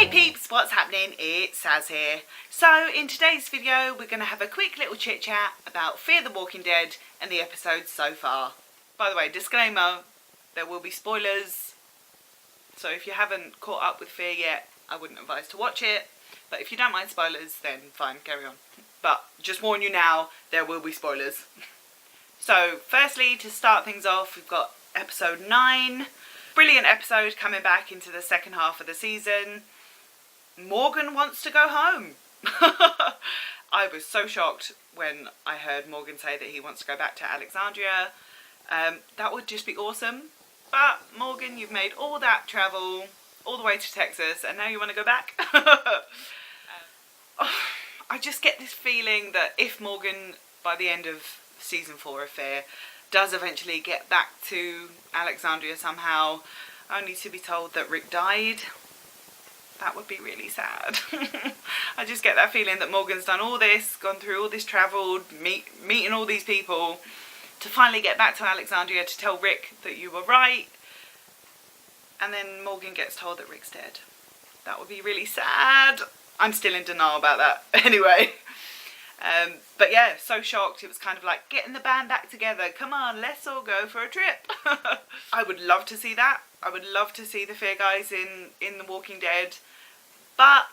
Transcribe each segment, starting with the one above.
Hey peeps, what's happening? It's Saz here. So in today's video we're going to have a quick little chit chat about Fear the Walking Dead and the episodes so far. By the way, disclaimer, there will be spoilers, so if you haven't caught up with Fear yet, I wouldn't advise to watch it, but if you don't mind spoilers then fine, carry on. But just warn you now, there will be spoilers. So firstly, to start things off, we've got episode 9. Brilliant episode coming back into the second half of the season. Morgan wants to go home. I was so shocked when I heard Morgan say that he wants to go back to Alexandria. That would just be awesome. But Morgan, you've made all that travel all the way to Texas and now you want to go back? I just get this feeling that if Morgan, by the end of season 4 of Fear, does eventually get back to Alexandria somehow, only to be told that Rick died, that would be really sad. I just get that feeling that Morgan's done all this, gone through all this travel, meeting all these people, to finally get back to Alexandria to tell Rick that you were right, and then Morgan gets told that Rick's dead. That would be really sad. I'm still in denial about that anyway. But yeah, so shocked. It was kind of like, getting the band back together. Come on, let's all go for a trip. I would love to see that. I would love to see the Fear guys in The Walking Dead. But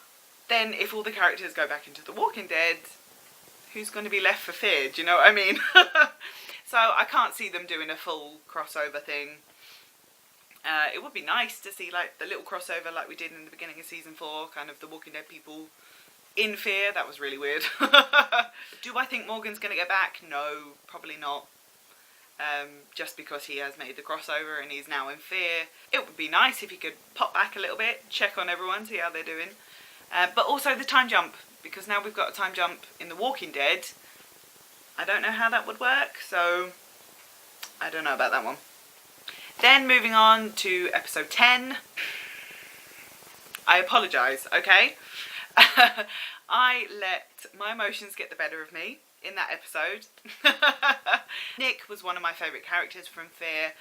then if all the characters go back into The Walking Dead, who's going to be left for Fear? Do you know what I mean? So I can't see them doing a full crossover thing. It would be nice to see like the little crossover like we did in the beginning of season 4, kind of The Walking Dead people in Fear. That was really weird. Do I think Morgan's going to get back? No, probably not. Just because he has made the crossover and he's now in Fear. It would be nice if he could pop back a little bit, check on everyone, see how they're doing. But also the time jump, because now we've got a time jump in The Walking Dead. I don't know how that would work, so I don't know about that one. Then moving on to episode 10. I apologise, okay? I let my emotions get the better of me in that episode. Nick was one of my favourite characters from Fear.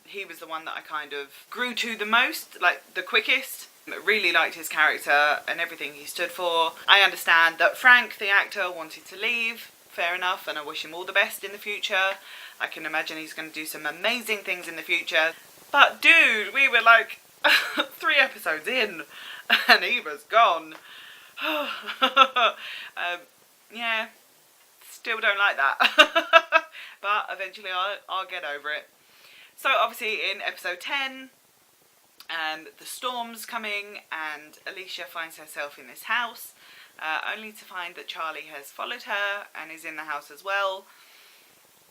He was the one that I kind of grew to the most, like the quickest. Really liked his character and everything he stood for. I understand that Frank, the actor, wanted to leave. Fair enough, and I wish him all the best in the future. I can imagine he's going to do some amazing things in the future. But dude, we were like 3 episodes in and he was gone. Yeah, still don't like that. But eventually I'll get over it. So obviously in episode 10, the storm's coming and Alicia finds herself in this house, only to find that Charlie has followed her and is in the house as well.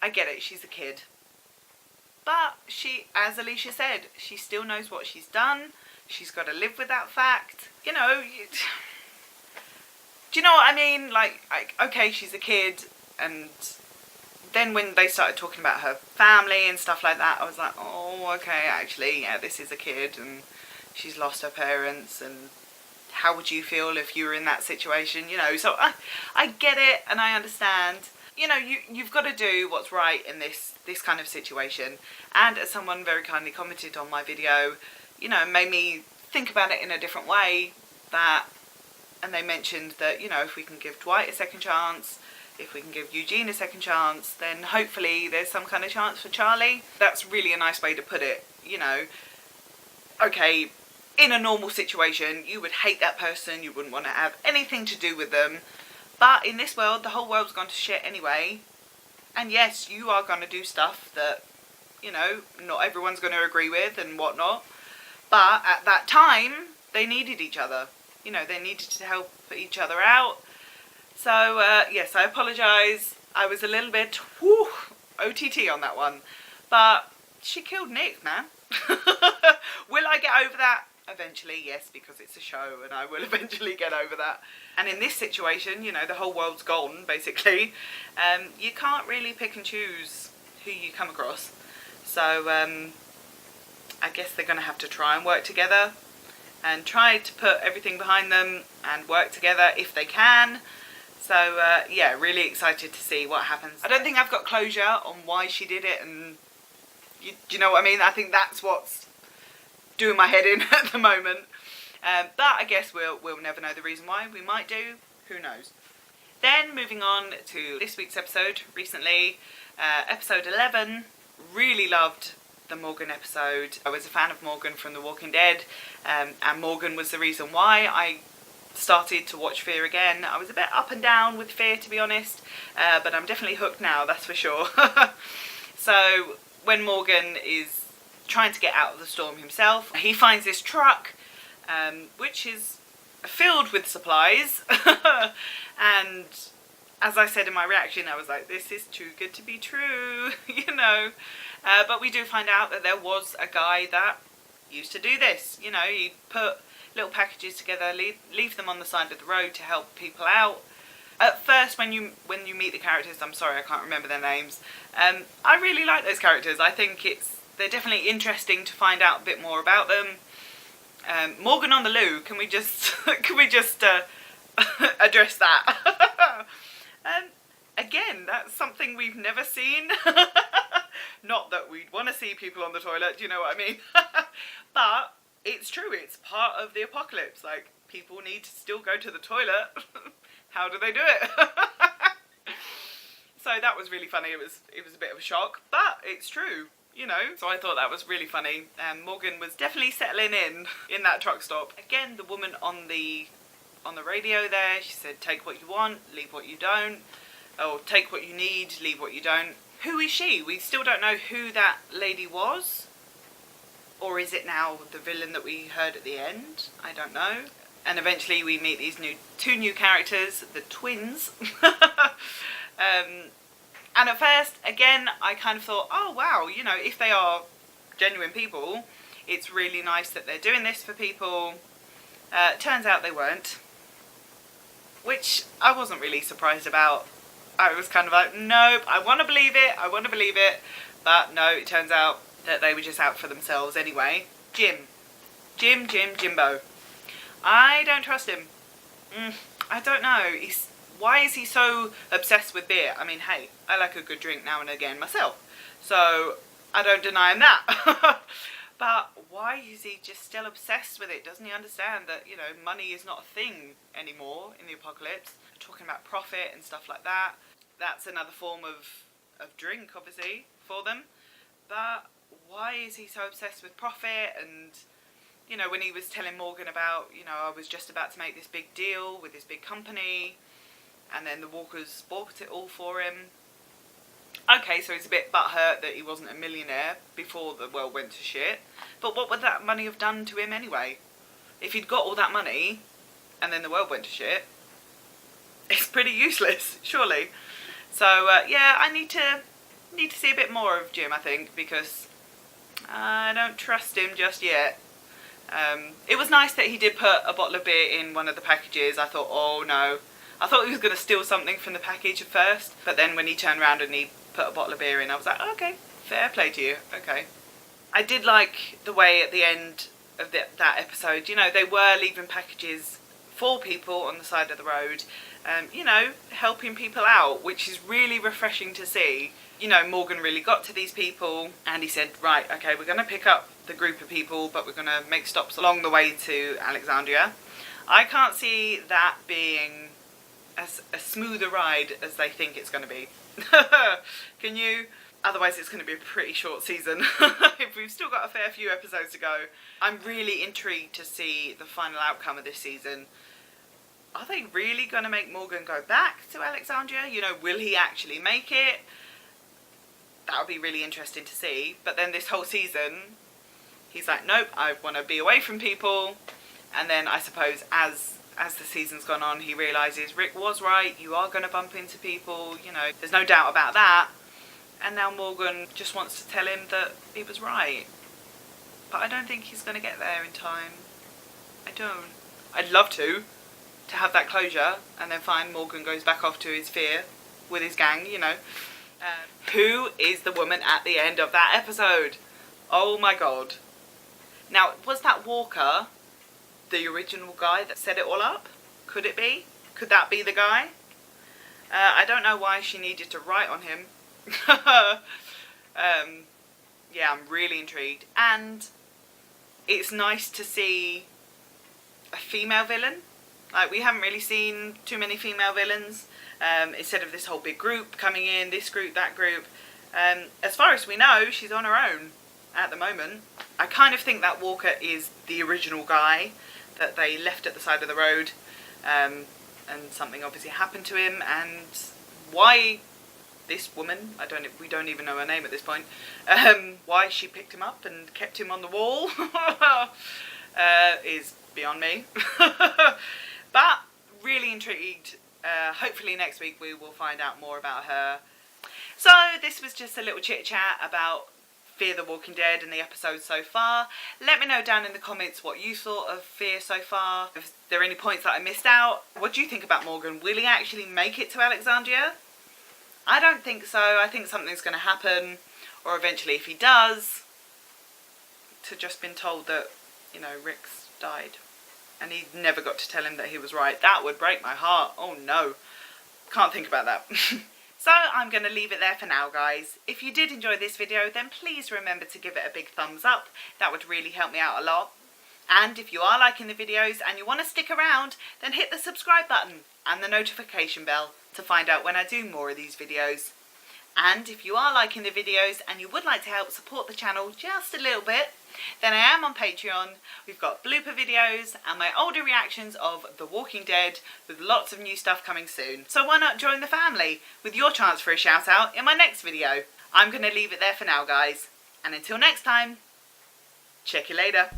I get it, she's a kid. But she, as Alicia said, she still knows what she's done. She's got to live with that fact. You know, do you know what I mean? Like, okay, she's a kid, and then when they started talking about her family and stuff like that, I was like, oh, okay, actually, yeah, this is a kid, and she's lost her parents, and how would you feel if you were in that situation, you know? So I get it, and I understand. You know, you've got to do what's right in this kind of situation. And as someone very kindly commented on my video, you know, made me think about it in a different way, and they mentioned that, you know, if we can give Dwight a second chance, if we can give Eugene a second chance, then hopefully there's some kind of chance for Charlie. That's really a nice way to put it, you know. Okay, in a normal situation, you would hate that person, you wouldn't want to have anything to do with them. But in this world, the whole world's gone to shit anyway. And yes, you are going to do stuff that, you know, not everyone's going to agree with and whatnot. But at that time, they needed each other. You know, they needed to help each other out. So, yes, I apologise. I was a little bit, OTT on that one. But she killed Nick, man. Will I get over that? Eventually, yes, because it's a show and I will eventually get over that. And in this situation, you know, the whole world's gone, basically. You can't really pick and choose who you come across. So, I guess they're going to have to try and work together and try to put everything behind them and work together if they can. So, yeah, really excited to see what happens. I don't think I've got closure on why she did it, and do you know what I mean? I think that's what's doing my head in at the moment. But I guess we'll never know the reason why. We might do. Who knows? Then moving on to this week's episode recently, episode 11. Really loved the Morgan episode. I was a fan of Morgan from The Walking Dead, and Morgan was the reason why I started to watch Fear again. I was a bit up and down with Fear, to be honest, but I'm definitely hooked now, that's for sure. So when Morgan is trying to get out of the storm himself, he finds this truck which is filled with supplies. And as I said in my reaction, I was like, this is too good to be true, you know. But we do find out that there was a guy that used to do this. You know, he'd put little packages together, leave them on the side of the road to help people out. At first, when you meet the characters, I'm sorry, I can't remember their names. I really like those characters. I think they're definitely interesting to find out a bit more about them. Morgan on the loo. Can we just address that? Again, that's something we've never seen. Not that we'd want to see people on the toilet, do you know what I mean? But it's true, it's part of the apocalypse. Like, people need to still go to the toilet. How do they do it? So that was really funny. It was a bit of a shock, but it's true, you know. So I thought that was really funny. Morgan was definitely settling in that truck stop. Again, the woman on the radio there, she said, take what you want, leave what you don't. Or take what you need, leave what you don't. Who is she? We still don't know who that lady was. Or is it now the villain that we heard at the end? I don't know. And eventually we meet these two new characters, the twins. And at first, again, I kind of thought, oh wow, you know, if they are genuine people, it's really nice that they're doing this for people. Turns out they weren't. Which I wasn't really surprised about. I was kind of like, nope, I want to believe it, but no, it turns out that they were just out for themselves anyway. Jimbo. I don't trust him. I don't know. Why is he so obsessed with beer? I mean, hey, I like a good drink now and again myself, so I don't deny him that. But why is he just still obsessed with it? Doesn't he understand that, you know, money is not a thing anymore in the apocalypse? Talking about profit and stuff like that. That's another form of drink, obviously, for them. But why is he so obsessed with profit? And, you know, when he was telling Morgan about, you know, I was just about to make this big deal with this big company, and then the walkers bought it all for him. Okay, so he's a bit butthurt that he wasn't a millionaire before the world went to shit. But what would that money have done to him anyway? If he'd got all that money and then the world went to shit, it's pretty useless, surely. So yeah, I need to see a bit more of Jim, I think, because I don't trust him just yet. It was nice that he did put a bottle of beer in one of the packages. I thought, oh no. I thought he was going to steal something from the package at first, but then when he turned around and he put a bottle of beer in, I was like, okay, fair play to you, okay. I did like the way at the end of that episode, you know, they were leaving packages for people on the side of the road, you know, helping people out, which is really refreshing to see. You know, Morgan really got to these people and he said, right, okay, we're going to pick up the group of people, but we're going to make stops along the way to Alexandria. I can't see that being as a smoother ride as they think it's going to be. Can you? Otherwise it's going to be a pretty short season. If we've still got a fair few episodes to go. I'm really intrigued to see the final outcome of this season. Are they really going to make Morgan go back to Alexandria? You know, will he actually make it? That would be really interesting to see. But then this whole season, he's like, nope, I want to be away from people. And then I suppose as the season's gone on, he realises Rick was right, you are going to bump into people, you know, there's no doubt about that. And now Morgan just wants to tell him that he was right. But I don't think he's going to get there in time. I don't. I'd love to have that closure, and then find Morgan goes back off to his fear with his gang, you know. Who is the woman at the end of that episode? Oh my god. Now, was that Walker the original guy that set it all up? Could it be? Could that be the guy? I don't know why she needed to write on him. Yeah, I'm really intrigued. And it's nice to see a female villain. Like, we haven't really seen too many female villains, instead of this whole big group coming in, this group, that group. As far as we know, she's on her own at the moment. I kind of think that Walker is the original guy that they left at the side of the road, and something obviously happened to him, and why this woman, we don't even know her name at this point, why she picked him up and kept him on the wall is beyond me. But really intrigued. Hopefully next week we will find out more about her. So this was just a little chit chat about Fear the Walking Dead and the episodes so far. Let me know down in the comments what you thought of Fear so far. If there are any points that I missed out. What do you think about Morgan? Will he actually make it to Alexandria? I don't think so. I think something's going to happen. Or eventually, if he does, to just been told that, you know, Rick's died. And he never got to tell him that he was right. That would break my heart. Oh no. Can't think about that. So I'm going to leave it there for now, guys. If you did enjoy this video, then please remember to give it a big thumbs up. That would really help me out a lot. And if you are liking the videos and you want to stick around, then hit the subscribe button and the notification bell to find out when I do more of these videos. And if you are liking the videos and you would like to help support the channel just a little bit, then I am on Patreon. We've got blooper videos and my older reactions of The Walking Dead with lots of new stuff coming soon. So why not join the family with your chance for a shout out in my next video. I'm going to leave it there for now, guys. And until next time, check you later.